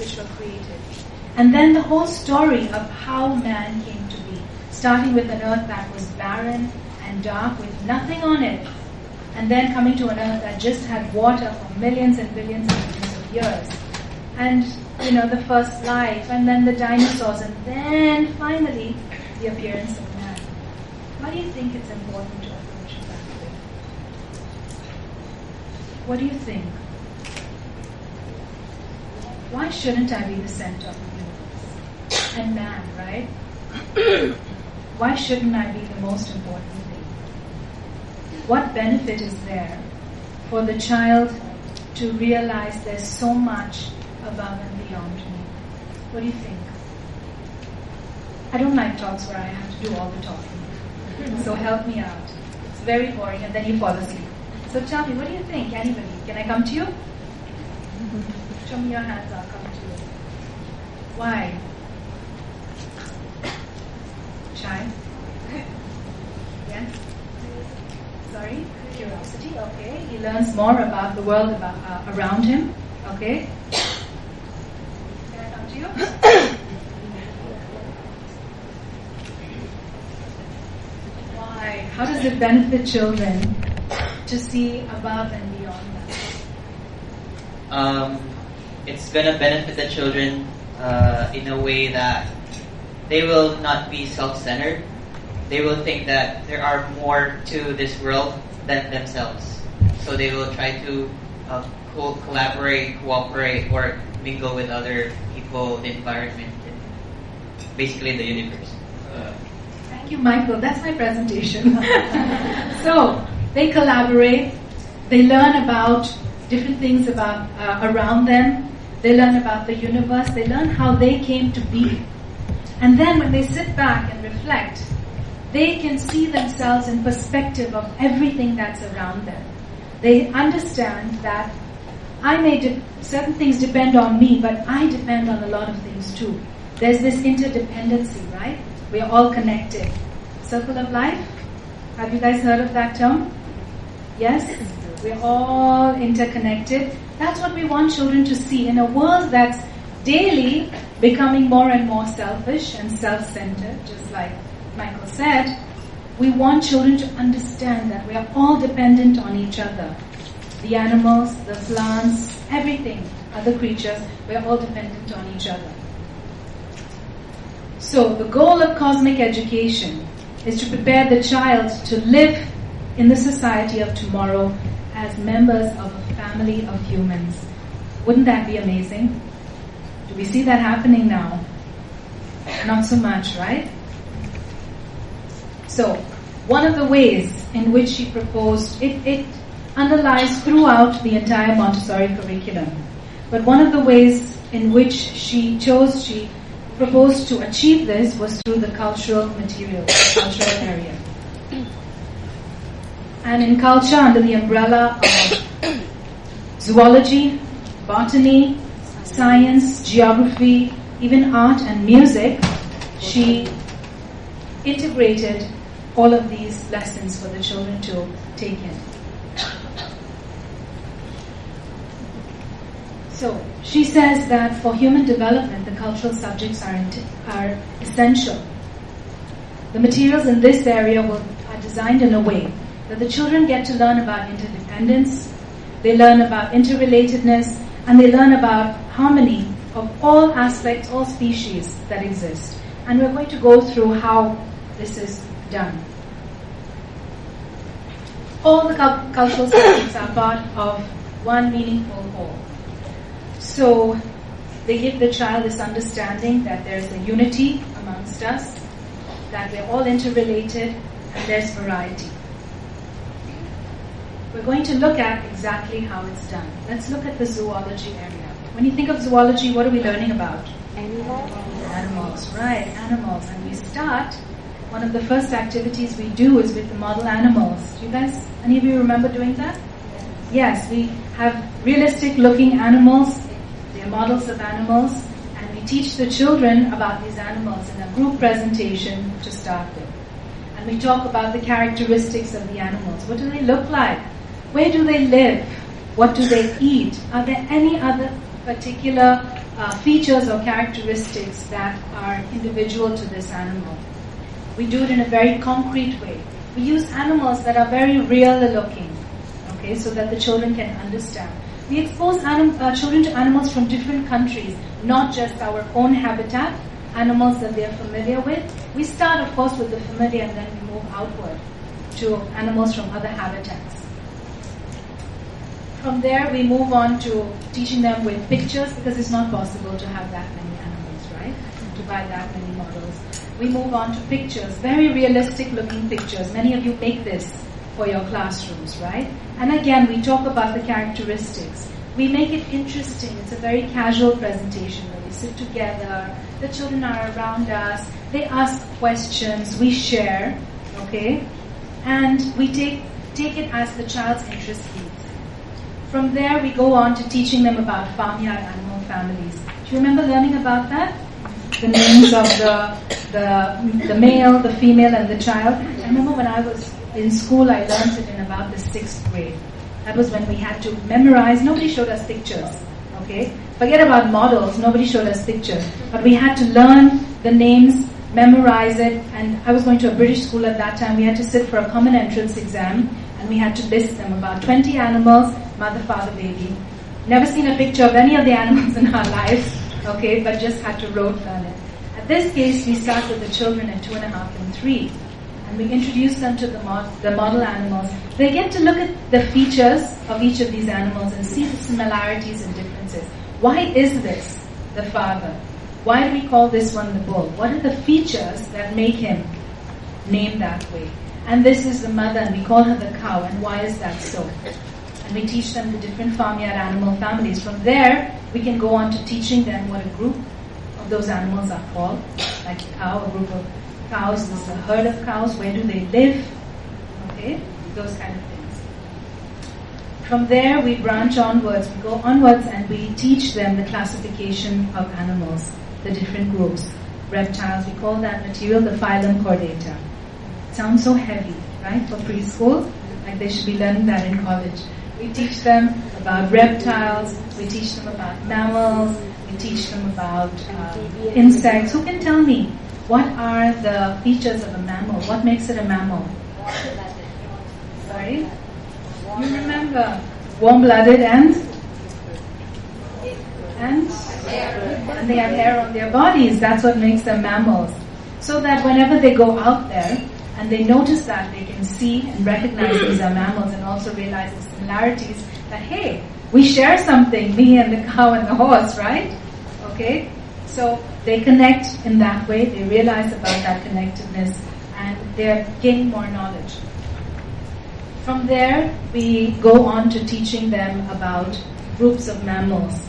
which were created. And then the whole story of how man came to be, starting with an earth that was barren and dark with nothing on it, and then coming to an earth that just had water for millions and billions and billions of years. And, the first life, and then the dinosaurs, and then finally the appearance of man. Why do you think it's important to approach it that way? What do you think? Why shouldn't I be the center of the universe? And man, right? Why shouldn't I be the most important thing? What benefit is there for the child to realize there's so much above and beyond me? What do you think? I don't like talks where I have to do all the talking. So help me out. It's very boring and then you fall asleep. So tell me, what do you think? Anybody? Can I come to you? Show me your hands, I'll come to you. Why? Shy? Yes? Sorry? Curiosity, okay. He learns more about the world around him, okay. Can I come to you? Why? How does it benefit children to see above and beyond that? It's going to benefit the children in a way that they will not be self-centered. They will think that there are more to this world than themselves. So they will try to collaborate, cooperate, or mingle with other people, the environment, and basically the universe. Thank you, Michael. That's my presentation. So, they collaborate, they learn about different things about around them, they learn about the universe, they learn how they came to be. And then when they sit back and reflect, they can see themselves in perspective of everything that's around them. They understand that certain things depend on me, but I depend on a lot of things too. There's this interdependency, right? We are all connected. Circle of life? Have you guys heard of that term? Yes? We're all interconnected. That's what we want children to see in a world that's daily becoming more and more selfish and self-centered, just like Michael said. We want children to understand that we are all dependent on each other. The animals, the plants, everything, other creatures, we are all dependent on each other. So the goal of cosmic education is to prepare the child to live in the society of tomorrow as members of a family of humans. Wouldn't that be amazing? Do we see that happening now? Not so much, right? So, one of the ways in which she proposed, it underlies throughout the entire Montessori curriculum, but one of the ways in which she proposed to achieve this was through the cultural material, the cultural area. And in culture, under the umbrella of zoology, botany, science, geography, even art and music, she integrated all of these lessons for the children to take in. So, she says that for human development, the cultural subjects are essential. The materials in this area are designed in a way that the children get to learn about interdependence, they learn about interrelatedness, and they learn about harmony of all aspects, all species that exist. And we're going to go through how this is done. All the cultural subjects are part of one meaningful whole. So they give the child this understanding that there's a unity amongst us, that we're all interrelated, and there's variety. We're going to look at exactly how it's done. Let's look at the zoology area. When you think of zoology, what are we learning about? Animals. Animals, right, animals. And we start, one of the first activities we do is with the model animals. Do you guys, any of you remember doing that? Yes, we have realistic looking animals. They are models of animals. And we teach the children about these animals in a group presentation to start with. And we talk about the characteristics of the animals. What do they look like? Where do they live? What do they eat? Are there any other particular features or characteristics that are individual to this animal. We do it in a very concrete way. We use animals that are very real looking, okay, so that the children can understand. We expose children to animals from different countries, not just our own habitat, animals that they are familiar with. We start, of course, with the familiar and then we move outward to animals from other habitats. From there, we move on to teaching them with pictures, because it's not possible to have that many animals, right? To buy that many models. We move on to pictures, very realistic looking pictures. Many of you make this for your classrooms, right? And again, we talk about the characteristics. We make it interesting. It's a very casual presentation where we sit together, the children are around us, they ask questions, we share, okay? And we take it as the child's interest leads. From there, we go on to teaching them about farmyard animal families. Do you remember learning about that? The names of the male, the female, and the child. I remember when I was in school, I learned it in about the 6th grade. That was when we had to memorize. Nobody showed us pictures, okay? Forget about models. Nobody showed us pictures. But we had to learn the names, memorize it. And I was going to a British school at that time. We had to sit for a common entrance exam. And we had to list them, about 20 animals, mother, father, baby. Never seen a picture of any of the animals in our lives, okay, but just had to rote learn it. At this case, we start with the children at 2.5 and 3, and we introduce them to the model animals. They get to look at the features of each of these animals and see the similarities and differences. Why is this the father? Why do we call this one the bull? What are the features that make him named that way? And this is the mother, and we call her the cow, and why is that so? And we teach them the different farmyard animal families. From there, we can go on to teaching them what a group of those animals are called. Like a cow, a group of cows, this is a herd of cows, where do they live? Okay, those kind of things. From there, we branch onwards, we go onwards, and we teach them the classification of animals, the different groups. Reptiles, we call that material the phylum Chordata. Sounds so heavy, right, for preschool? Like they should be learning that in college. We teach them about reptiles, we teach them about mammals, we teach them about insects. Who can tell me what are the features of a mammal? What makes it a mammal? Sorry? You remember warm-blooded and they have hair on their bodies. That's what makes them mammals. So that whenever they go out there, and they notice that, they can see and recognize these are mammals and also realize the similarities that, hey, we share something, me and the cow and the horse, right? Okay? So they connect in that way, they realize about that connectedness, and they're gaining more knowledge. From there, we go on to teaching them about groups of mammals,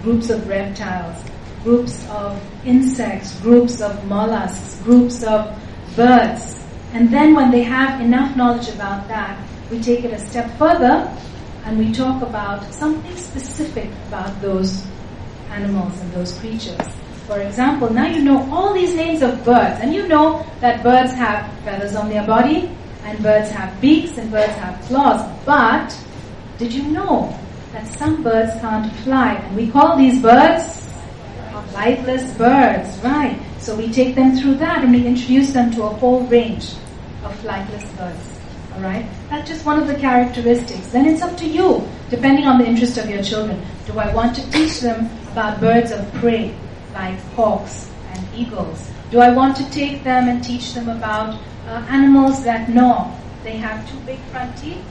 groups of reptiles, groups of insects, groups of mollusks, groups of birds. And then when they have enough knowledge about that, we take it a step further and we talk about something specific about those animals and those creatures. For example, now you know all these names of birds, and you know that birds have feathers on their body, and birds have beaks, and birds have claws. But did you know that some birds can't fly? And we call these birds flightless birds, right? So we take them through that and we introduce them to a whole range of flightless birds. Alright? That's just one of the characteristics. Then it's up to you, depending on the interest of your children. Do I want to teach them about birds of prey, like hawks and eagles? Do I want to take them and teach them about animals that gnaw? They have two big front teeth,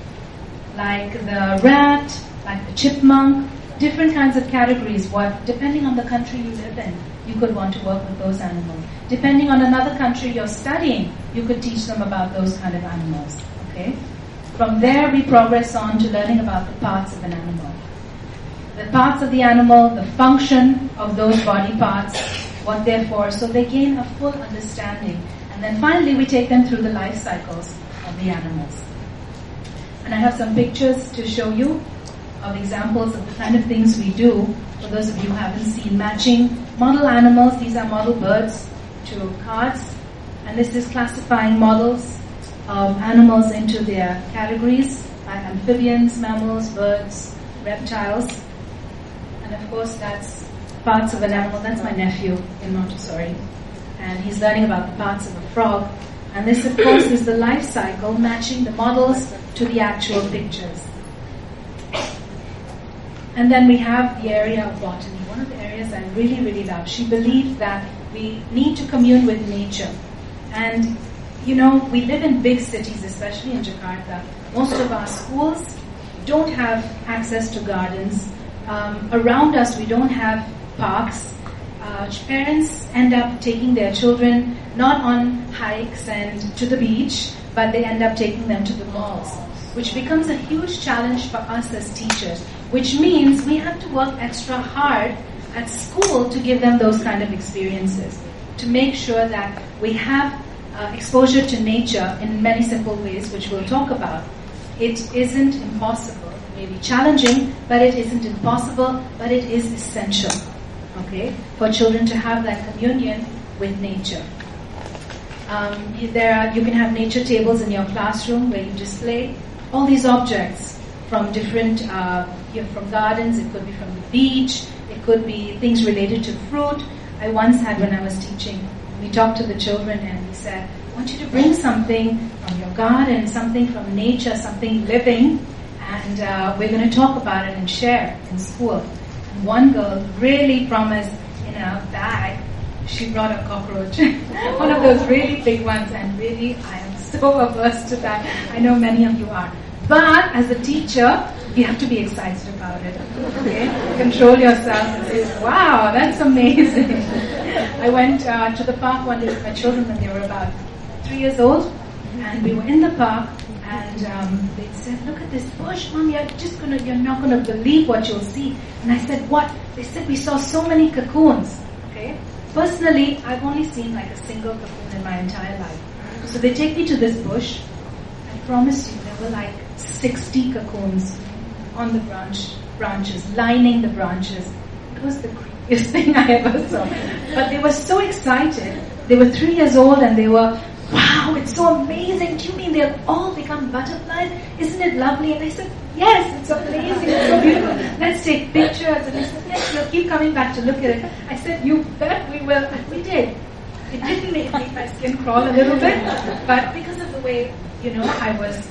like the rat, like the chipmunk, different kinds of categories. Depending on the country you live in, you could want to work with those animals. Depending on another country you're studying, you could teach them about those kind of animals. Okay? From there, we progress on to learning about the parts of an animal. The parts of the animal, the function of those body parts, what they're for, so they gain a full understanding. And then finally, we take them through the life cycles of the animals. And I have some pictures to show you of examples of the kind of things we do. For those of you who haven't seen, matching model animals, these are model birds, to cards. And this is classifying models of animals into their categories, like amphibians, mammals, birds, reptiles. And And of course, that's parts of an animal. That's my nephew in Montessori. And he's learning about the parts of a frog. And this, of course, is the life cycle, matching the models to the actual pictures. And then we have the area of botany. One of the areas I really, really love. She believed that we need to commune with nature. And, you know, we live in big cities, especially in Jakarta. Most of our schools don't have access to gardens. Around us, we don't have parks. Parents end up taking their children not on hikes and to the beach, but they end up taking them to the malls, which becomes a huge challenge for us as teachers, which means we have to work extra hard at school to give them those kind of experiences, to make sure that we have exposure to nature in many simple ways, which we'll talk about. It isn't impossible. It may be challenging, but it isn't impossible, but it is essential, okay, for children to have that communion with nature. You can have nature tables in your classroom where you display all these objects from different, from gardens, it could be from the beach, it could be things related to fruit. I once had, when I was teaching, we talked to the children and we said, I want you to bring something from your garden, something from nature, something living, and we're going to talk about it and share in school. And one girl really promised in a bag, she brought a cockroach, one of those really big ones, and really I am so averse to that. I know many of you are. But as a teacher, you have to be excited about it. Okay? Control yourself and say, wow, that's amazing. I went to the park one day with my children when they were about 3 years old, and we were in the park, and they said, look at this bush, Mom, you're not gonna believe what you'll see. And I said, what? They said, we saw so many cocoons. Okay? Personally, I've only seen like a single cocoon in my entire life. So they take me to this bush. I promise you, there were like 60 cocoons on the branches, lining the branches. It was the creepiest thing I ever saw. But they were so excited. They were 3 years old and they were, wow, it's so amazing. Do you mean they'll all become butterflies? Isn't it lovely? And I said, yes, it's amazing. It's so beautiful. Let's take pictures. And they said, yes, we'll keep coming back to look at it. I said, you bet we will. And we did. It didn't make my skin crawl a little bit, but because of the way, I was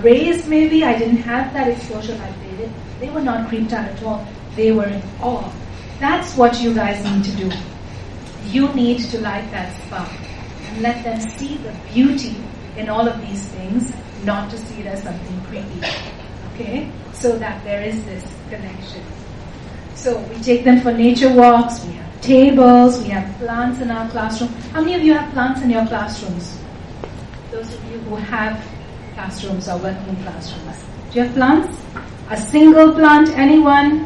raised, maybe I didn't have that exposure like they did. They were not creeped out at all. They were in awe. That's what you guys need to do. You need to light that spark and let them see the beauty in all of these things, not to see it as something creepy. Okay? So that there is this connection. So we take them for nature walks, we have tables, we have plants in our classroom. How many of you have plants in your classrooms? Those of you who have classrooms or working in classrooms. Do you have plants? A single plant, anyone?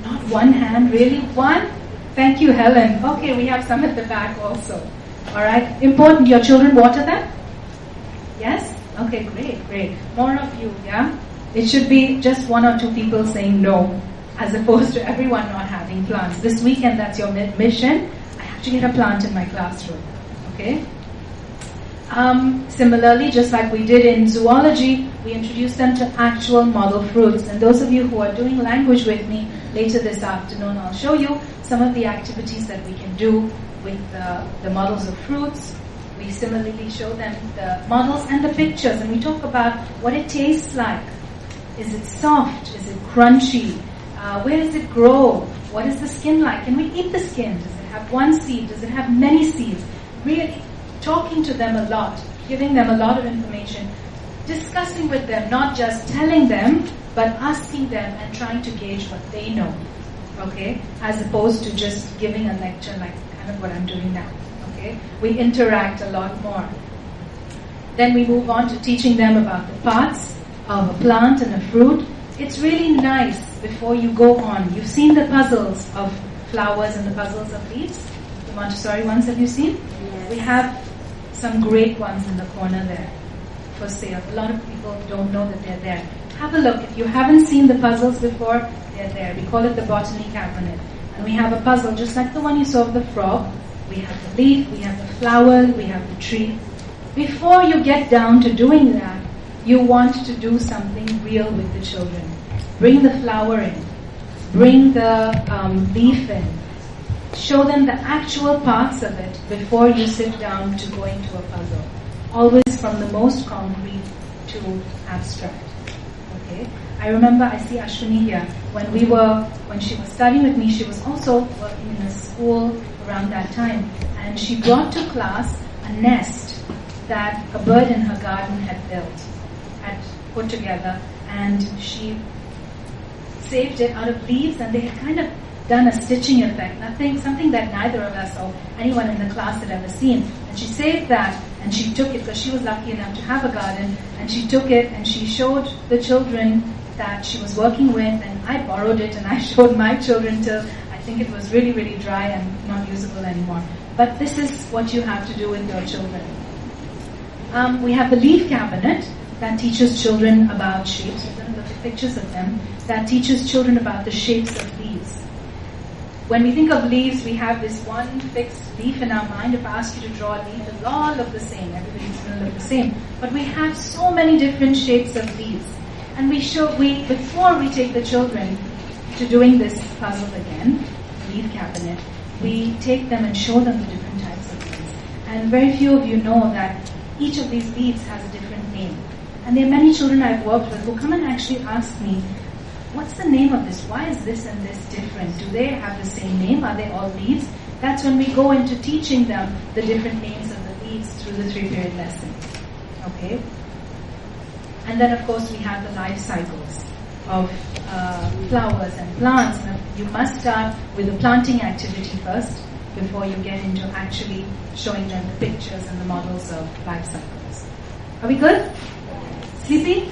Not one hand, really? One? Thank you, Helen. Okay, we have some at the back also. Alright, important. Your children water them? Yes? Okay, great. More of you, yeah? It should be just 1 or 2 people saying no, as opposed to everyone not having plants. This weekend, that's your mission. I have to get a plant in my classroom. Okay? Similarly, just like we did in zoology, we introduced them to actual model fruits. And those of you who are doing language with me later this afternoon, I'll show you some of the activities that we can do with the models of fruits. We similarly show them the models and the pictures, and we talk about what it tastes like. Is it soft? Is it crunchy? Where does it grow? What is the skin like? Can we eat the skin? Does it have one seed? Does it have many seeds? Really talking to them a lot, giving them a lot of information, discussing with them, not just telling them, but asking them and trying to gauge what they know, okay? As opposed to just giving a lecture like kind of what I'm doing now, okay? We interact a lot more. Then we move on to teaching them about the parts of a plant and a fruit. It's really nice before you go on. You've seen the puzzles of flowers and the puzzles of leaves? The Montessori ones, have you seen? Yes. We have some great ones in the corner there for sale. A lot of people don't know that they're there. Have a look. If you haven't seen the puzzles before, they're there. We call it the botany cabinet. And we have a puzzle just like the one you saw of the frog. We have the leaf, we have the flower, we have the tree. Before you get down to doing that, you want to do something real with the children. Bring the flower in. bring the leaf in. Show them the actual parts of it before you sit down to go into a puzzle. Always from the most concrete to abstract. Okay? I remember, I see Ashwini here, when she was studying with me, she was also working in a school around that time, and she brought to class a nest that a bird in her garden had built, had put together, and she saved it out of leaves, and they had kind of done a stitching effect, something that neither of us or anyone in the class had ever seen. And she saved that, and she took it, because she was lucky enough to have a garden, and she took it and she showed the children that she was working with, and I borrowed it and I showed my children till I think it was really, really dry and not usable anymore. But this is what you have to do with your children. We have the leaf cabinet that teaches children about shapes. We're going to look at pictures of them. That teaches children about the shapes of leaves. When we think of leaves, we have this one fixed leaf in our mind. If I ask you to draw a leaf, it'll all look the same. Everybody's going to look the same. But we have so many different shapes of leaves. And before we take the children to doing this puzzle again, leaf cabinet, we take them and show them the different types of leaves. And very few of you know that each of these leaves has a different name. And there are many children I've worked with who come and actually ask me, what's the name of this? Why is this and this different? Do they have the same name? Are they all leaves? That's when we go into teaching them the different names of the leaves through the 3-period lesson. Okay? And then, of course, we have the life cycles of flowers and plants. Now, you must start with the planting activity first before you get into actually showing them the pictures and the models of life cycles. Are we good? Sleepy?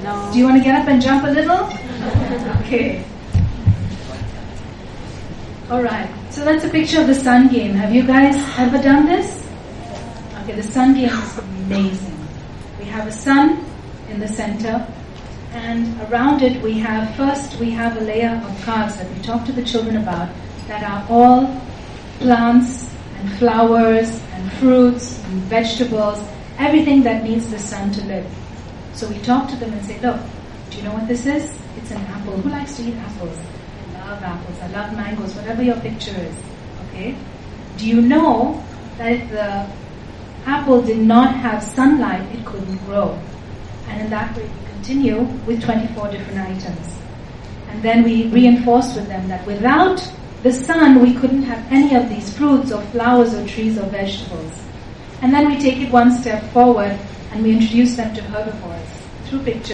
No. Do you want to get up and jump a little? Okay. Alright, so that's a picture of the sun game. Have you guys ever done this? Okay, the sun game is amazing. We have a sun in the center, and around it we have a layer of cards that we talk to the children about that are all plants and flowers and fruits and vegetables, everything that needs the sun to live. So we talk to them and say, look, do you know what this is? It's an apple. Who likes to eat apples? I love apples. I love mangoes. Whatever your picture is. Okay? Do you know that if the apple did not have sunlight, it couldn't grow? And in that way we continue with 24 different items. And then we reinforce with them that without the sun, we couldn't have any of these fruits or flowers or trees or vegetables. And then we take it one step forward and we introduce them to herbivores through pictures.